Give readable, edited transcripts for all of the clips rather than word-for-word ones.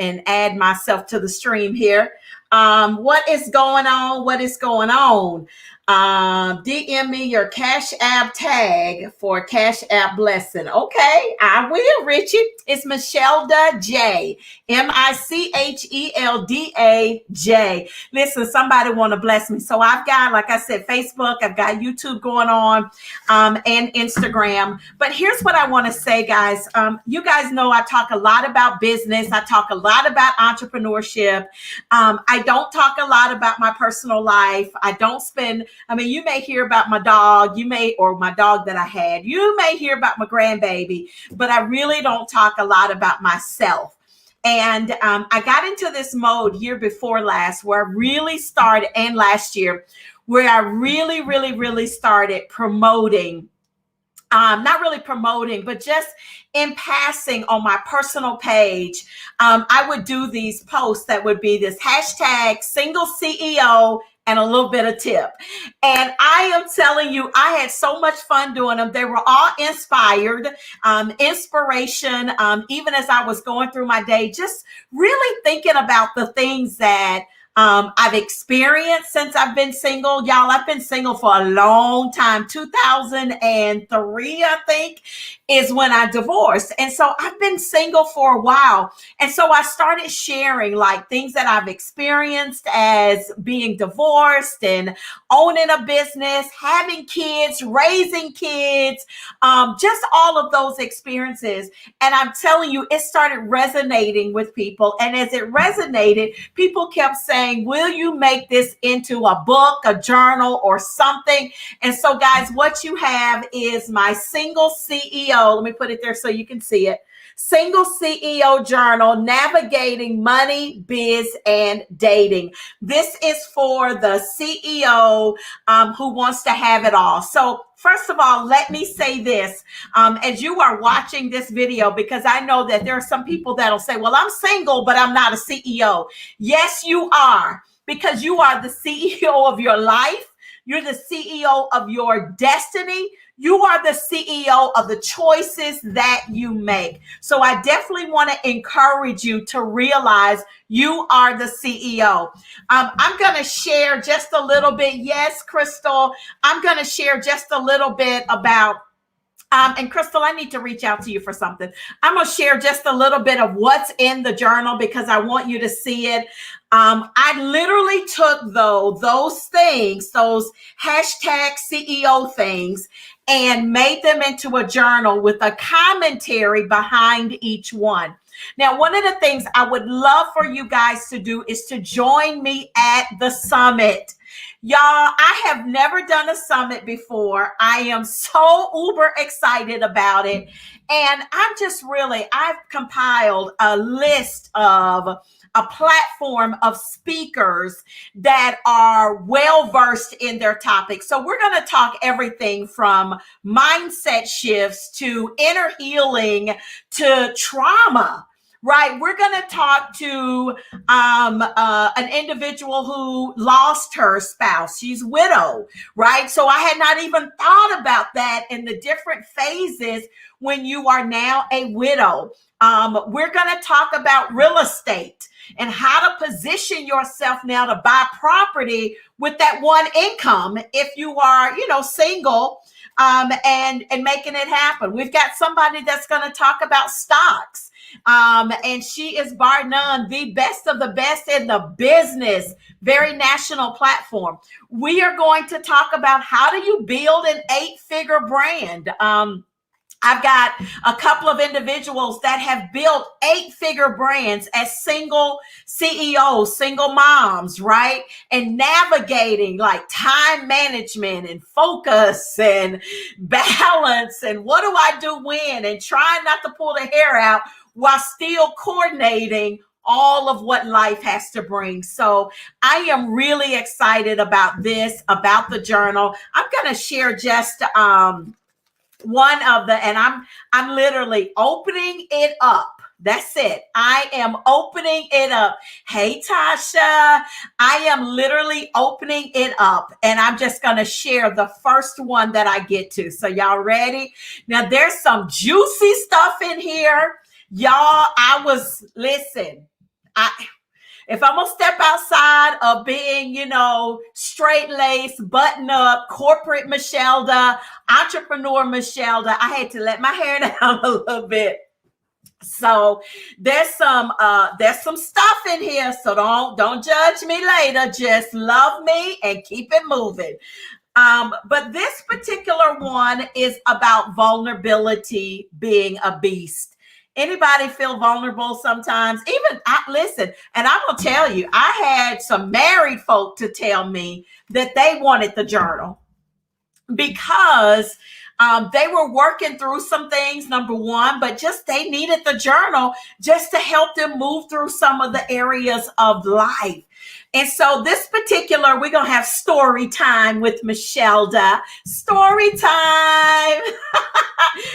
and add myself to the stream here. What is going on? What is going on? DM me your Cash App tag for Cash App blessing. Okay, I will, Richie. It's Michelda J. Michelda J. Listen, somebody want to bless me. So I've got, like I said, Facebook, I've got YouTube going on, and Instagram. But here's what I want to say, guys. You guys know I talk a lot about business. I talk a lot about entrepreneurship. I don't talk a lot about my personal life. You may hear about my dog, or my dog that I had. You may hear about my grandbaby, but I really don't talk a lot about myself. And I got into this mode year before last where I really started, and last year, where I really, really, really started promoting. Not really promoting, but just in passing on my personal page, I would do these posts that would be this hashtag single CEO and a little bit of tip. And I am telling you, I had so much fun doing them. They were all inspiration, even as I was going through my day, just really thinking about the things that I've experienced since I've been single. Y'all, I've been single for a long time. 2003, I think, is when I divorced. And so I've been single for a while. And so I started sharing like things that I've experienced as being divorced and owning a business, having kids, raising kids, just all of those experiences. And I'm telling you, it started resonating with people. And as it resonated, people kept saying, will you make this into a book, a journal, or something? And so, guys, what you have is my single CEO. Let me put it there so you can see it. Single CEO journal, navigating money, biz, and dating. This is for the CEO who wants to have it all. So first of all, let me say this, as you are watching this video, because I know that there are some people that'll say, well, I'm single, but I'm not a CEO. Yes, you are, because you are the CEO of your life. You're the CEO of your destiny. You are the CEO of the choices that you make. So I definitely want to encourage you to realize you are the CEO. I'm going to share just a little bit. Yes, Crystal, I'm going to share just a little bit about and Crystal, I need to reach out to you for something. I'm going to share just a little bit of what's in the journal because I want you to see it. I literally took those things, those hashtag CEO things, and made them into a journal with a commentary behind each one. Now, one of the things I would love for you guys to do is to join me at the summit. Y'all, I have never done a summit before. I am so uber excited about it. And I've compiled a list of a platform of speakers that are well-versed in their topic. So we're going to talk everything from mindset shifts to inner healing to trauma. Right. We're going to talk to an individual who lost her spouse. She's widowed. Right. So I had not even thought about that in the different phases when you are now a widow. We're going to talk about real estate and how to position yourself now to buy property with that one income if you are, single and making it happen. We've got somebody that's going to talk about stocks. And she is bar none the best of the best in the business, very national platform. We are going to talk about how do you build an 8-figure brand. I've got a couple of individuals that have built 8-figure brands as single CEOs, single moms, right? And navigating like time management and focus and balance and what do I do when, and trying not to pull the hair out while still coordinating all of what life has to bring. So I am really excited about this, about the journal. I'm going to share just one of the, and I'm literally opening it up. That's it. I am opening it up. Hey, Tasha, I am literally opening it up, and I'm just going to share the first one that I get to. So y'all ready? Now there's some juicy stuff in here. Y'all, listen, if I'm gonna step outside of being, straight lace, button up, corporate Michelda, entrepreneur Michelda, I had to let my hair down a little bit. So there's some stuff in here. So don't judge me later. Just love me and keep it moving. But this particular one is about vulnerability being a beast. Anybody feel vulnerable sometimes? Even listen, and I'm gonna tell you, I had some married folk to tell me that they wanted the journal because they were working through some things, number one, but just they needed the journal just to help them move through some of the areas of life. And so this particular, we're going to have story time with Michelda. Story time.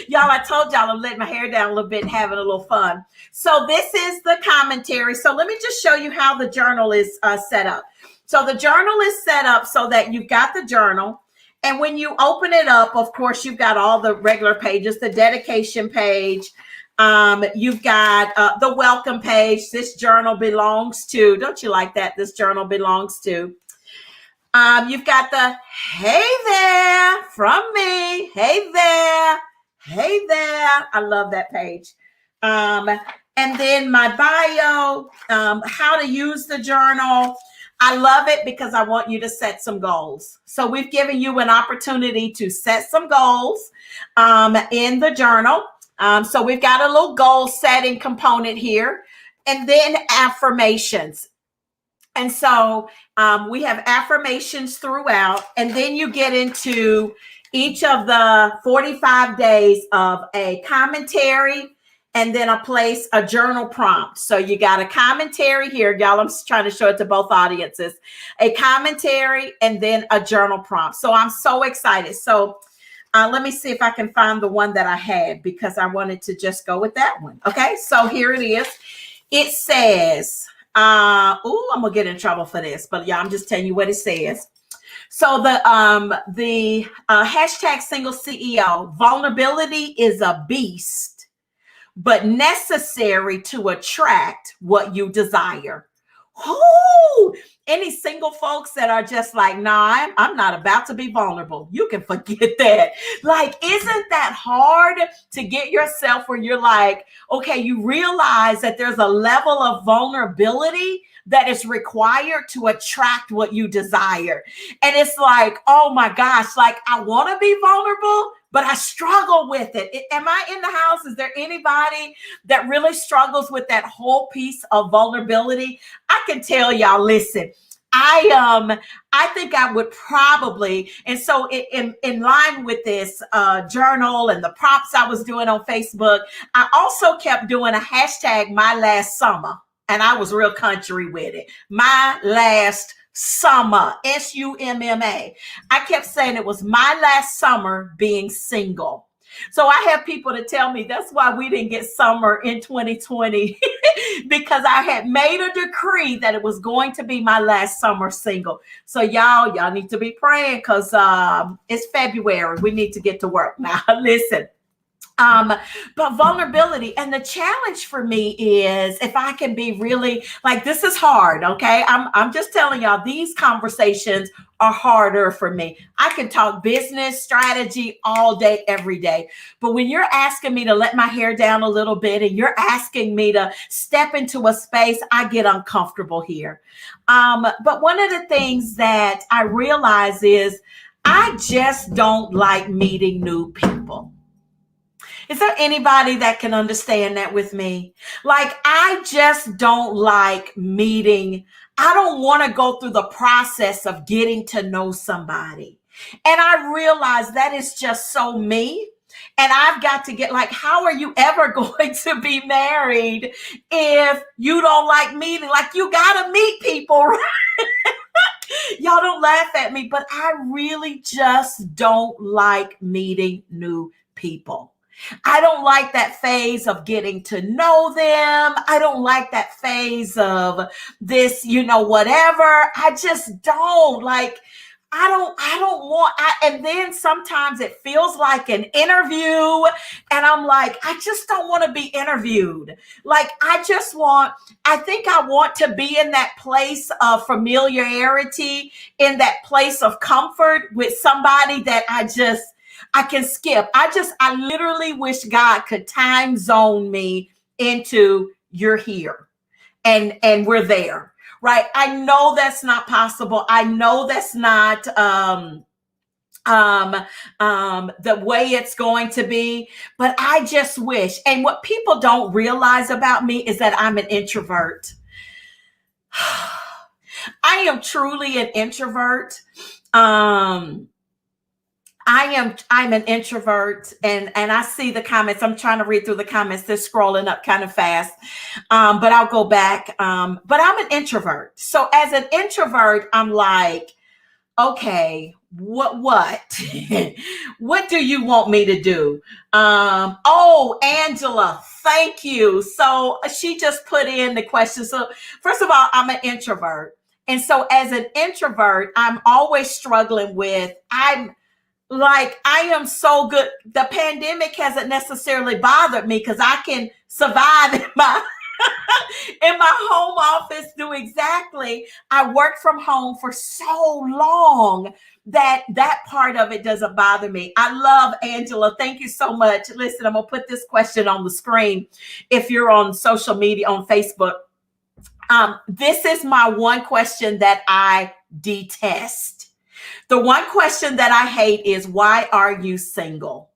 Y'all, I told y'all I'm letting my hair down a little bit and having a little fun. So this is the commentary. So let me just show you how the journal is set up. So the journal is set up so that you've got the journal. And when you open it up, of course, you've got all the regular pages, the dedication page. You've got the welcome page. This journal belongs to, don't you like that? This journal belongs to. You've got the hey there from me. Hey there. Hey there. I love that page. And then my bio, how to use the journal. I love it because I want you to set some goals. So we've given you an opportunity to set some goals in the journal. So we've got a little goal setting component here, and then affirmations. And so we have affirmations throughout, and then you get into each of the 45 days of a commentary, and then a journal prompt. So you got a commentary here, y'all. I'm trying to show it to both audiences. A commentary and then a journal prompt. So I'm so excited. So let me see if I can find the one that I had because I wanted to just go with that one. Okay, so here it is. It says, I'm gonna get in trouble for this, but yeah, I'm just telling you what it says. So the hashtag single CEO, vulnerability is a beast, but necessary to attract what you desire. Whoo! Any single folks that are just like, nah, I'm not about to be vulnerable. You can forget that. Like, isn't that hard to get yourself where you're like, okay, you realize that there's a level of vulnerability that is required to attract what you desire. And it's like, oh my gosh, like I want to be vulnerable, but I struggle with it. Am I in the house? Is there anybody that really struggles with that whole piece of vulnerability? I can tell y'all, listen, I think I would probably, and so in line with this journal and the prompts I was doing on Facebook, I also kept doing a hashtag my last summer, and I was real country with it. My last summer, SUMMA. I kept saying it was my last summer being single. So I have people to tell me that's why we didn't get summer in 2020 because I had made a decree that it was going to be my last summer single. So y'all need to be praying because it's February. We need to get to work now. Listen. But vulnerability, and the challenge for me is, if I can be really like, this is hard. Okay. I'm just telling y'all, these conversations are harder for me. I can talk business strategy all day, every day. But when you're asking me to let my hair down a little bit and you're asking me to step into a space, I get uncomfortable here. But one of the things that I realize is I just don't like meeting new people. Is there anybody that can understand that with me? Like, I just don't like meeting. I don't want to go through the process of getting to know somebody. And I realize that is just so me. And I've got to get like, how are you ever going to be married if you don't like meeting? Like, you got to meet people, right? Y'all don't laugh at me, but I really just don't like meeting new people. I don't like that phase of getting to know them. I don't like that phase of this, whatever. I just don't like. I don't want, and then sometimes it feels like an interview. And I'm like, I just don't want to be interviewed. Like, I think I want to be in that place of familiarity, in that place of comfort with somebody that I can skip. I literally wish God could time zone me into you're here and we're there, right? I know that's not possible. I know that's not the way it's going to be, but I just wish. And what people don't realize about me is that I'm an introvert. I am truly an introvert. I'm an introvert, and I see the comments. I'm trying to read through the comments. They're scrolling up kind of fast. But I'll go back. But I'm an introvert. So as an introvert, I'm like, okay, what what do you want me to do? Oh, Angela, thank you. So she just put in the question. So first of all, I'm an introvert. And so as an introvert, I'm always struggling with, I am so good. The pandemic hasn't necessarily bothered me because I can survive in my in my home office, do exactly. I worked from home for so long that part of it doesn't bother me. I love Angela. Thank you so much. Listen, I'm gonna put this question on the screen. If you're on social media, on Facebook, this is my one question that I detest. The one question that I hate is, why are you single?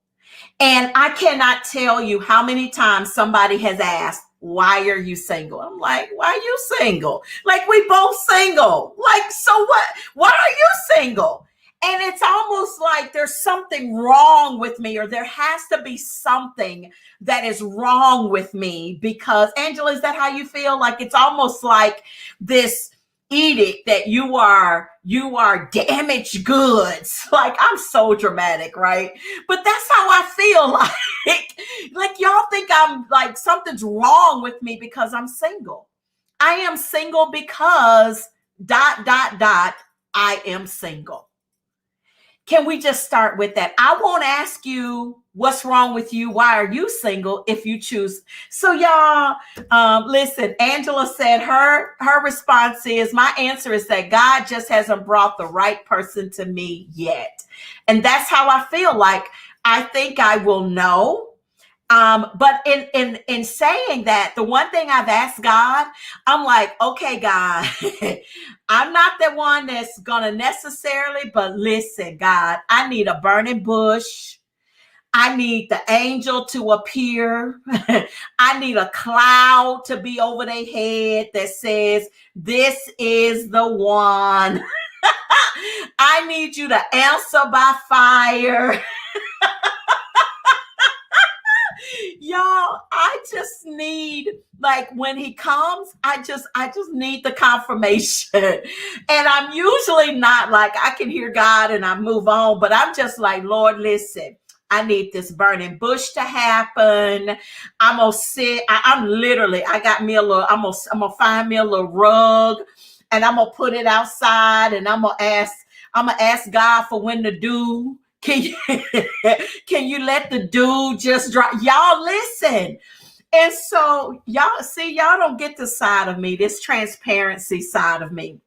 And I cannot tell you how many times somebody has asked, why are you single? I'm like, why are you single? Like, we both single. Like, so what? Why are you single? And it's almost like there's something wrong with me, or there has to be something that is wrong with me because, Angela, is that how you feel? Like, it's almost like this edict that you are damaged goods. Like, I'm so dramatic, right? But that's how I feel. Like y'all think I'm like something's wrong with me because I'm single. I am single because ... I am single. Can we just start with that? I won't ask you what's wrong with you. Why are you single if you choose? So y'all, listen, Angela said her response is, my answer is that God just hasn't brought the right person to me yet. And that's how I feel. Like, I think I will know. But in saying that, the one thing I've asked God, I'm like, okay, God, I'm not the one that's gonna necessarily, but listen, God, I need a burning bush. I need the angel to appear. I need a cloud to be over their head that says, this is the one. I need you to answer by fire. Y'all, I just need, like, when he comes, I just need the confirmation. And I'm usually not like, I can hear God and I move on, but I'm just like, Lord, listen, I need this burning bush to happen. I'm gonna sit. I'm literally, I got me a little, I'm gonna find me a little rug and I'm gonna put it outside and I'm gonna ask God for when to do. Can you let the dude just drop? Y'all listen. And so y'all don't get the side of me, this transparency side of me.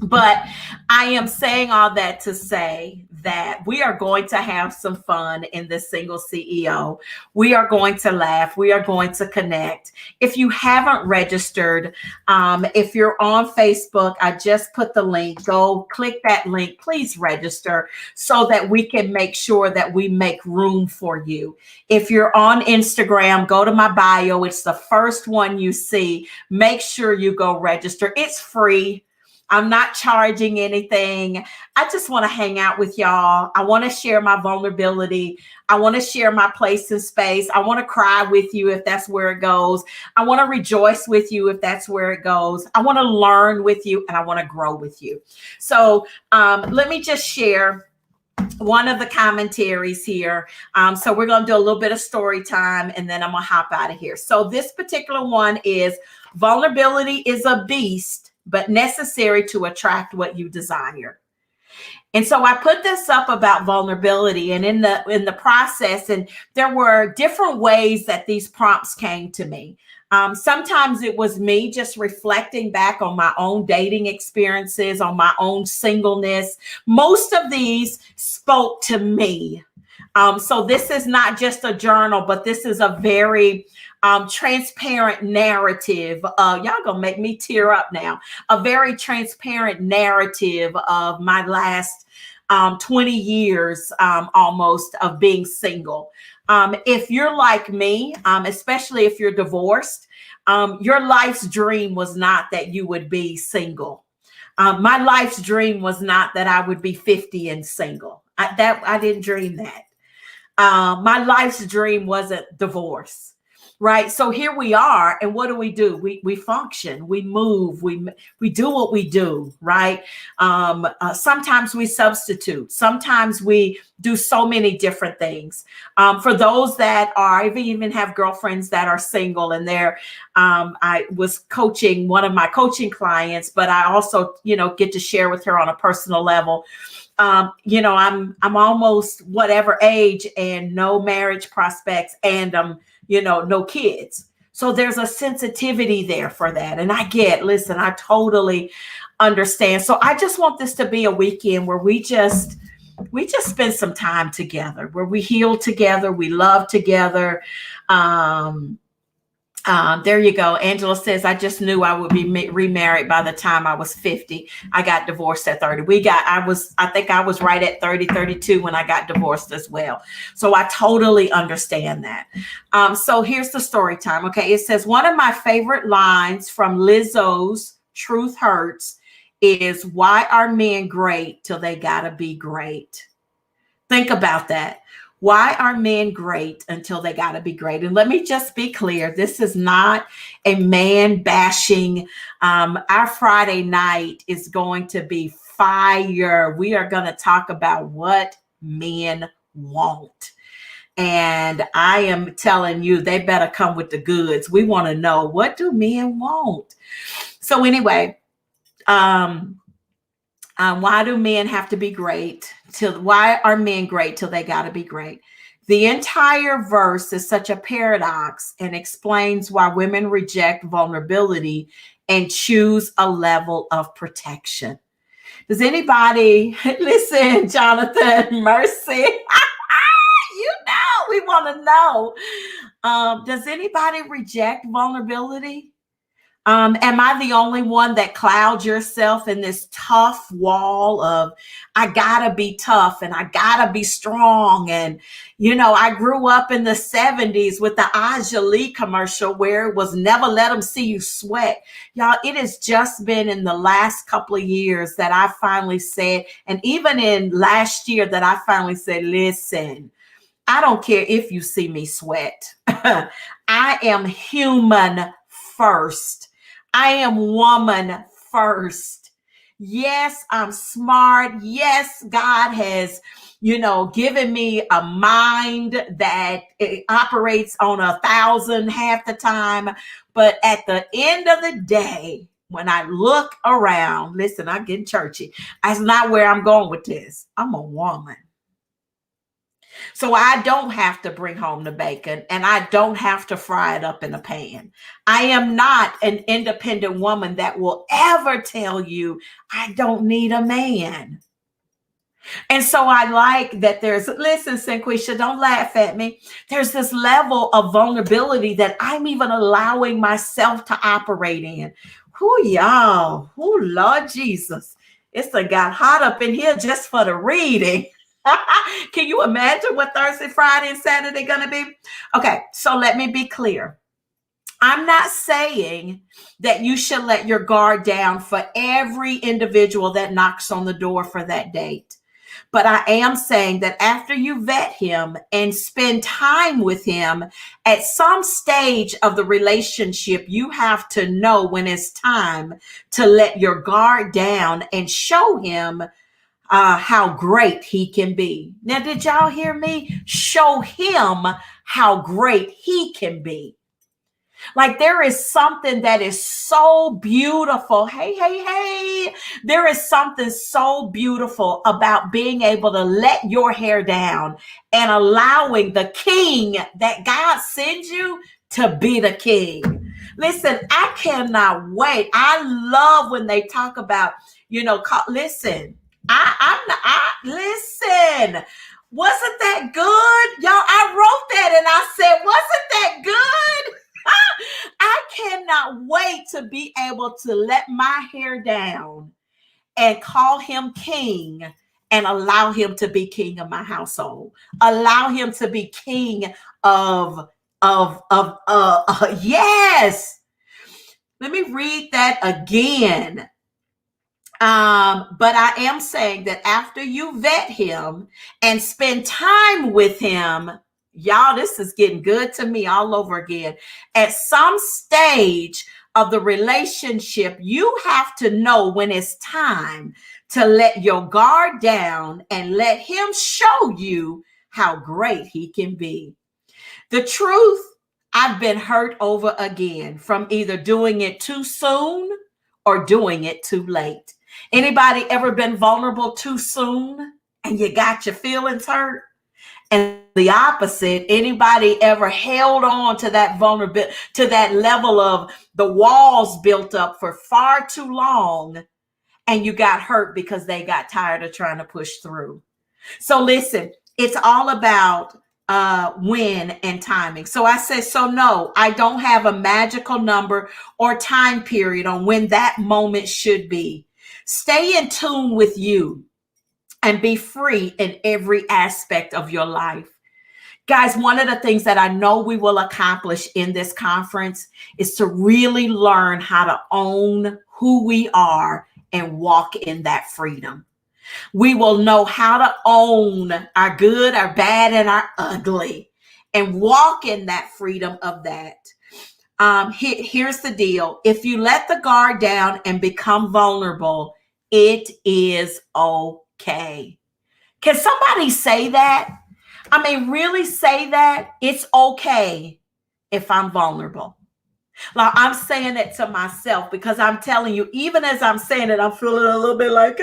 But I am saying all that to say that we are going to have some fun in this Single CEO. We are going to laugh. We are going to connect. If you haven't registered, if you're on Facebook, I just put the link. Go click that link. Please register so that we can make sure that we make room for you. If you're on Instagram, go to my bio. It's the first one you see. Make sure you go register. It's free. I'm not charging anything. I just want to hang out with y'all. I want to share my vulnerability. I want to share my place in space. I want to cry with you if that's where it goes. I want to rejoice with you if that's where it goes. I want to learn with you and I want to grow with you. So let me just share one of the commentaries here. So we're going to do a little bit of story time and then I'm going to hop out of here. So this particular one is, vulnerability is a beast, but necessary to attract what you desire. And so I put this up about vulnerability, and in the process, and there were different ways that these prompts came to me. Sometimes it was me just reflecting back on my own dating experiences, on my own singleness. Most of these spoke to me. So this is not just a journal, but this is a very transparent narrative. Y'all gonna make me tear up now. A very transparent narrative of my last 20 years almost of being single. If you're like me, especially if you're divorced, your life's dream was not that you would be single. My life's dream was not that I would be 50 and single. I didn't dream that. My life's dream wasn't divorce, right? So here we are, and what do? We function, we move, we do what we do, right? Sometimes we substitute, sometimes we do so many different things. For those that are, I even have girlfriends that are single, and I was coaching one of my coaching clients, but I also, get to share with her on a personal level. I'm almost whatever age and no marriage prospects, and no kids. So there's a sensitivity there for that. And I totally understand. So I just want this to be a weekend where we just spend some time together, where we heal together, we love together. There you go. Angela says, I just knew I would be remarried by the time I was 50. I got divorced at 30. I think I was right at 30, 32 when I got divorced as well. So I totally understand that. So here's the story time. Okay. It says, one of my favorite lines from Lizzo's Truth Hurts is, why are men great till they gotta be great? Think about that. Why are men great until they got to be great? And let me just be clear. This is not a man bashing. Our Friday night is going to be fire. We are going to talk about what men want. And I am telling you, they better come with the goods. We want to know, what do men want? So anyway, why do men have to be great? Why are men great till they got to be great? The entire verse is such a paradox and explains why women reject vulnerability and choose a level of protection. Does anybody listen, Jonathan? Mercy. We want to know. Does anybody reject vulnerability? Am I the only one that clouds yourself in this tough wall of, I gotta be tough and I gotta be strong? And, I grew up in the 70s with the Ajalee commercial where it was never let them see you sweat. Y'all, it has just been in the last couple of years that I finally said, and even in last year that I finally said, listen, I don't care if you see me sweat. I am human first. I am woman first. Yes, I'm smart. Yes, God has, given me a mind that it operates on 1,000 half the time. But at the end of the day, when I look around, listen, I'm getting churchy. That's not where I'm going with this. I'm a woman. So I don't have to bring home the bacon, and I don't have to fry it up in a pan. I am not an independent woman that will ever tell you I don't need a man. And so I like that listen, Cinquisha, don't laugh at me. There's this level of vulnerability that I'm even allowing myself to operate in. Who y'all? Who, Lord Jesus. It's got hot up in here just for the reading. Can you imagine what Thursday, Friday, and Saturday going to be? Okay, so let me be clear. I'm not saying that you should let your guard down for every individual that knocks on the door for that date. But I am saying that after you vet him and spend time with him, at some stage of the relationship, you have to know when it's time to let your guard down and show him how great he can be. Now, did y'all hear me? Show him how great he can be. Like there is something that is so beautiful. Hey, hey, hey. There is something so beautiful about being able to let your hair down and allowing the king that God sends you to be the king. Listen, I cannot wait. I love when they talk about, listen, listen. Wasn't that good? Y'all, I wrote that and I said, wasn't that good? I cannot wait to be able to let my hair down and call him king and allow him to be king of my household. Allow him to be king of yes. Let me read that again. But I am saying that after you vet him and spend time with him, y'all, this is getting good to me all over again. At some stage of the relationship, you have to know when it's time to let your guard down and let him show you how great he can be. The truth, I've been hurt over again from either doing it too soon or doing it too late. Anybody ever been vulnerable too soon and you got your feelings hurt? And the opposite, anybody ever held on to that vulnerability, to that level of the walls built up for far too long and you got hurt because they got tired of trying to push through? So listen, it's all about when and timing. So I said, so no, I don't have a magical number or time period on when that moment should be. Stay in tune with you and be free in every aspect of your life. Guys, one of the things that I know we will accomplish in this conference is to really learn how to own who we are and walk in that freedom. We will know how to own our good, our bad, and our ugly and walk in that freedom of that. Here's the deal. If you let the guard down and become vulnerable, it is okay. Can somebody say that? I mean, really say that? It's okay if I'm vulnerable. Like I'm saying it to myself because I'm telling you, even as I'm saying it, I'm feeling a little bit like,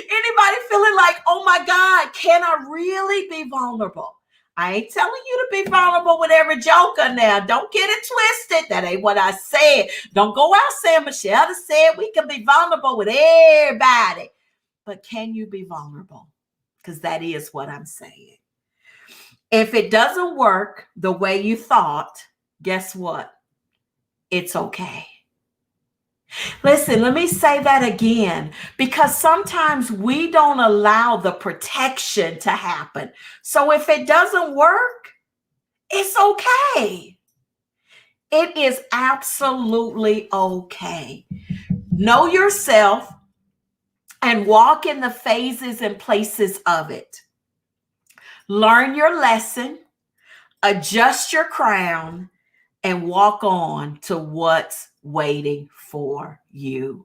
Anybody feeling like, oh my God, can I really be vulnerable? I ain't telling you to be vulnerable with every joker now. Don't get it twisted. That ain't what I said. Don't go out saying Michelle said we can be vulnerable with everybody. But can you be vulnerable? Because that is what I'm saying. If it doesn't work the way you thought, guess what? It's okay. Listen, let me say that again, because sometimes we don't allow the protection to happen. So if it doesn't work, it's okay. It is absolutely okay. Know yourself and walk in the phases and places of it. Learn your lesson, adjust your crown, and walk on to what's waiting for you.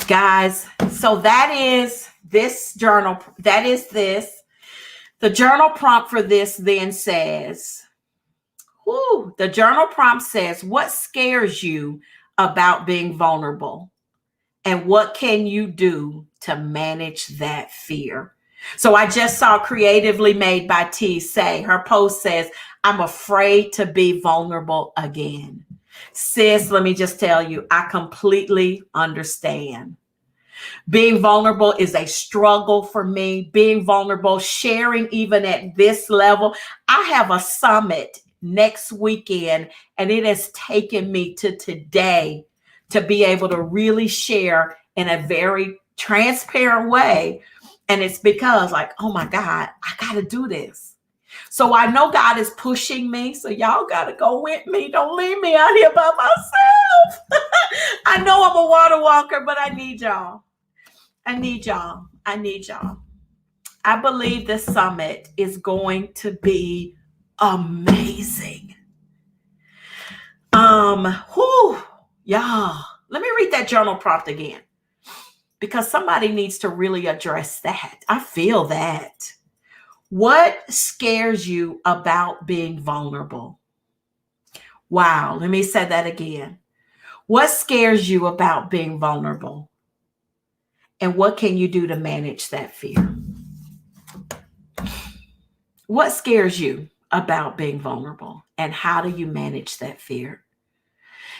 Guys, so that is this journal. That is this. The journal prompt for this then says, the journal prompt says, what scares you about being vulnerable? And what can you do to manage that fear? So I just saw Creatively Made by T say, her post says, I'm afraid to be vulnerable again. Sis, let me just tell you, I completely understand. Being vulnerable is a struggle for me. Being vulnerable, sharing even at this level. I have a summit next weekend, and it has taken me to today to be able to really share in a very transparent way. And it's because like, oh my God, I got to do this. So I know God is pushing me. So y'all got to go with me. Don't leave me out here by myself. I know I'm a water walker, but I need y'all. I need y'all. I need y'all. I believe this summit is going to be amazing. Y'all, let me read that journal prompt again, because somebody needs to really address that. I feel that. What scares you about being vulnerable? Wow. Let me say that again. What scares you about being vulnerable? And what can you do to manage that fear? What scares you about being vulnerable? And how do you manage that fear?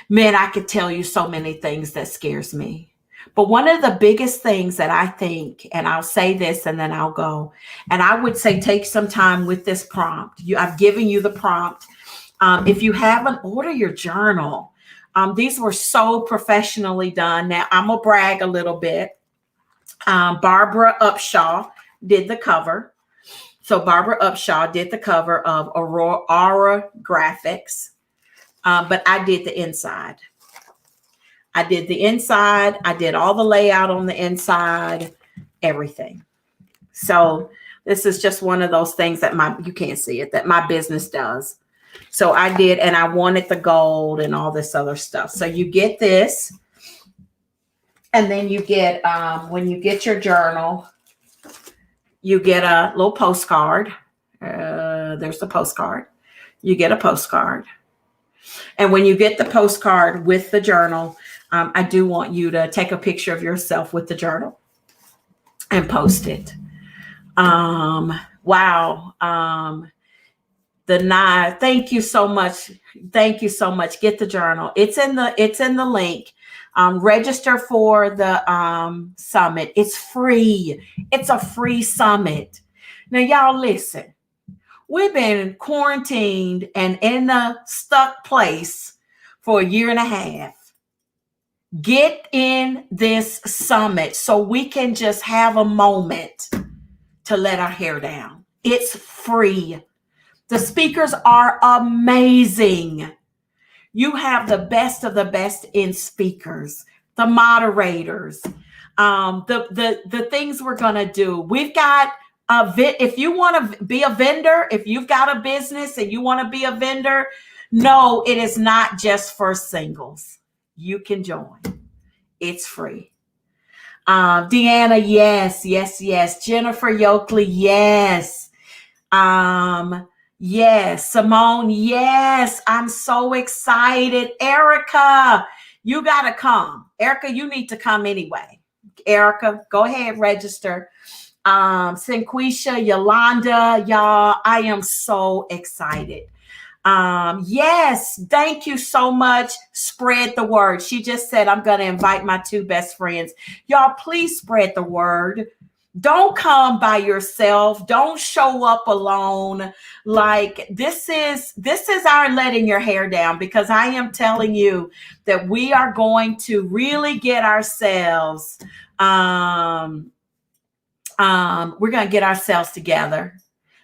Man, I could tell you so many things that scares me. But one of the biggest things that I think, and I'll say this and then I'll go, and I would say take some time with this prompt. I've given you the prompt. If you haven't, order your journal. These were so professionally done. Now, I'm going to brag a little bit. Barbara Upshaw did the cover. So Barbara Upshaw did the cover of Aura Graphics. But I did the inside. I did the inside. I did all the layout on the inside, everything. So this is just one of those things that you can't see it, that my business does. So I did, and I wanted the gold and all this other stuff. So you get this, and then you get, when you get your journal, you get a little postcard. There's the postcard. You get a postcard. And when you get the postcard with the journal, I do want you to take a picture of yourself with the journal and post it. Wow. Thank you so much. Thank you so much. Get the journal. It's in the link. Register for the summit. It's free. It's a free summit. Now, y'all listen. We've been quarantined and in a stuck place for 1.5 years. Get in this summit so we can just have a moment to let our hair down. It's free. The speakers are amazing. You have the best of the best in speakers, the moderators, the things we're going to do. We've got if you want to be a vendor, if you've got a business and you want to be a vendor, no, it is not just for singles. You can join. It's free. Deanna, yes. Jennifer Yoakley, yes. Yes. Simone, yes. I'm so excited. Erica, you got to come. Erica, you need to come anyway. Erica, go ahead, register. Sinquisha, Yolanda, y'all, I am so excited. Yes, thank you so much. Spread the word. She just said, I'm going to invite my 2 best friends. Y'all, please spread the word. Don't come by yourself. Don't show up alone. Like this is our letting your hair down, because I am telling you that we are going to really get ourselves, we're going to get ourselves together.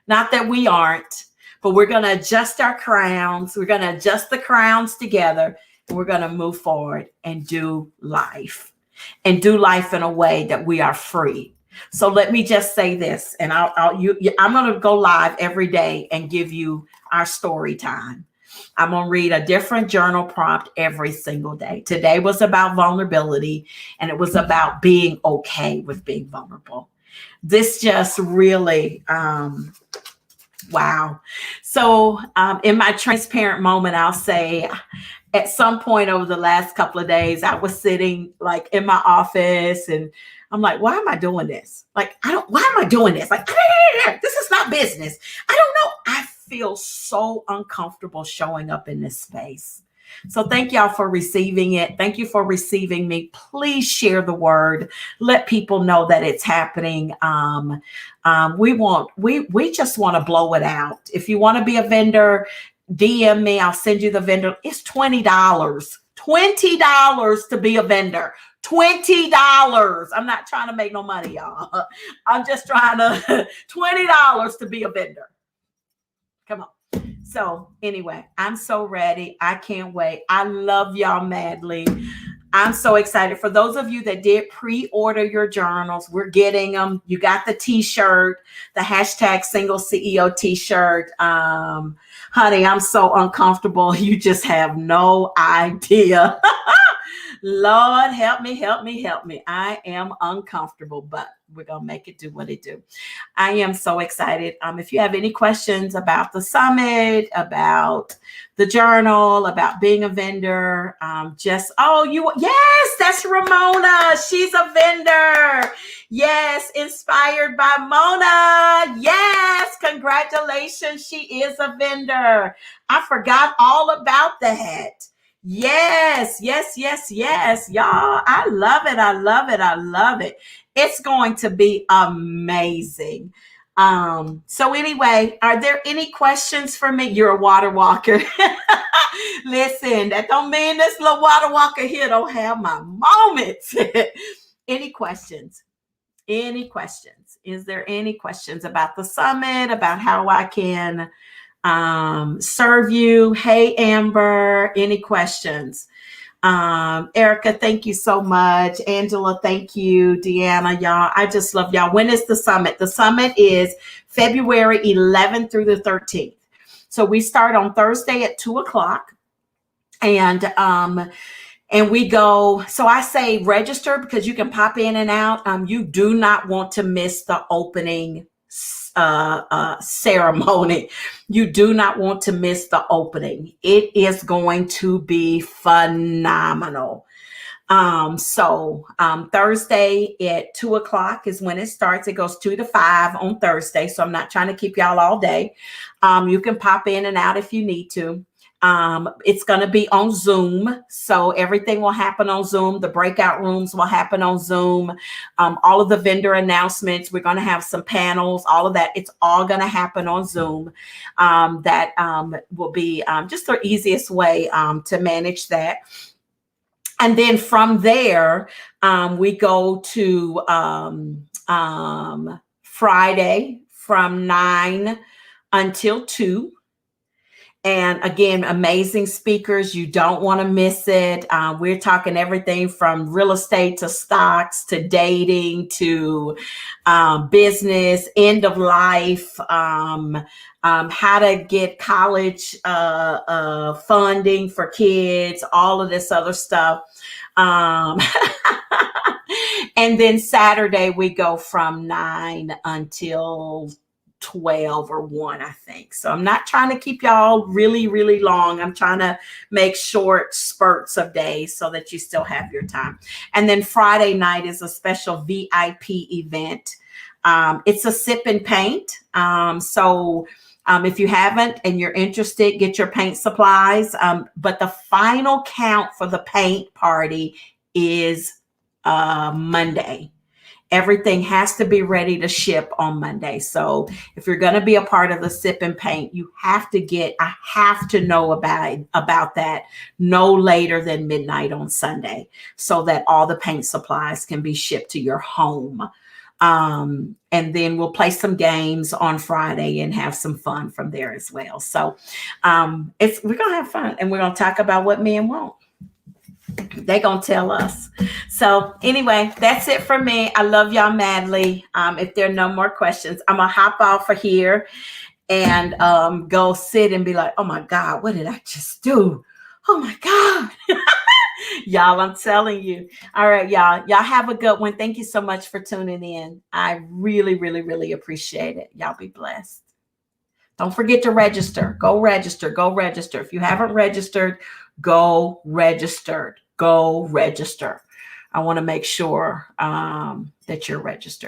Not that we aren't, but we're going to adjust our crowns. We're going to adjust the crowns together, and we're going to move forward and do life in a way that we are free. So let me just say this, and I'm going to go live every day and give you our story time. I'm going to read a different journal prompt every single day. Today was about vulnerability, and it was about being okay with being vulnerable. This just really, wow. So in my transparent moment, I'll say at some point over the last couple of days, I was sitting like in my office and I'm like, why am I doing this? Like, why am I doing this? Like, this is not business. I don't know. I feel so uncomfortable showing up in this space. So thank y'all for receiving it. Thank you for receiving me. Please share the word. Let people know that it's happening. We just want to blow it out. If you want to be a vendor, DM me. I'll send you the vendor. It's $20. $20 to be a vendor. $20. I'm not trying to make no money, y'all. I'm just trying to $20 to be a vendor. Come on. So anyway, I'm so ready. I can't wait. I love y'all madly. I'm so excited. For those of you that did pre-order your journals, we're getting them. You got the t-shirt, the hashtag single CEO t-shirt. Honey, I'm so uncomfortable. You just have no idea. Lord, help me, help me, help me. I am uncomfortable, but we're going to make it do what it do. I am so excited. If you have any questions about the summit, about the journal, about being a vendor, yes, that's Ramona. She's a vendor. Yes, inspired by Mona. Yes, congratulations. She is a vendor. I forgot all about that. Yes, yes, yes, yes. Y'all, I love it. I love it. I love it. It's going to be amazing. So anyway, are there any questions for me? You're a water walker. Listen, that don't mean this little water walker here don't have my moments. Any questions? Any questions? Is there any questions about the summit, about how I can serve you? Hey, Amber, any questions? Erica, thank you so much. Angela, thank you. Deanna, y'all, I just love y'all. When is the summit? The summit is February 11th through the 13th. So we start on Thursday at 2:00. And we go, so I say register because you can pop in and out. You do not want to miss the opening ceremony. You do not want to miss the opening. It is going to be phenomenal. Thursday at 2:00 is when it starts. It goes 2 to 5 on Thursday. So I'm not trying to keep y'all all day. You can pop in and out if you need to. It's going to be on Zoom. So everything will happen on Zoom. The breakout rooms will happen on Zoom. All of the vendor announcements, we're going to have some panels, all of that. It's all going to happen on Zoom. That will be just the easiest way to manage that. And then from there, we go to Friday from 9 until 2. And again, amazing speakers. You don't want to miss it. We're talking everything from real estate to stocks to dating to business, end of life, how to get college funding for kids, all of this other stuff. And then Saturday, we go from 9 until 12 or 1, I think. So I'm not trying to keep y'all really, really long. I'm trying to make short spurts of days so that you still have your time. And then Friday night is a special VIP event. It's a sip and paint. If you haven't and you're interested, get your paint supplies. But the final count for the paint party is Monday. Everything has to be ready to ship on Monday. So if you're going to be a part of the sip and paint, I have to know about that no later than midnight on Sunday so that all the paint supplies can be shipped to your home. And then we'll play some games on Friday and have some fun from there as well. So we're going to have fun and we're going to talk about what men want. They're going to tell us. So anyway, that's it for me. I love y'all madly. If there are no more questions, I'm going to hop off of here and go sit and be like, oh my God, what did I just do? Oh my God. Y'all, I'm telling you. All right, y'all. Y'all have a good one. Thank you so much for tuning in. I really, really, really appreciate it. Y'all be blessed. Don't forget to register. Go register. Go register. If you haven't registered, go register. Go register. I want to make sure that you're registered.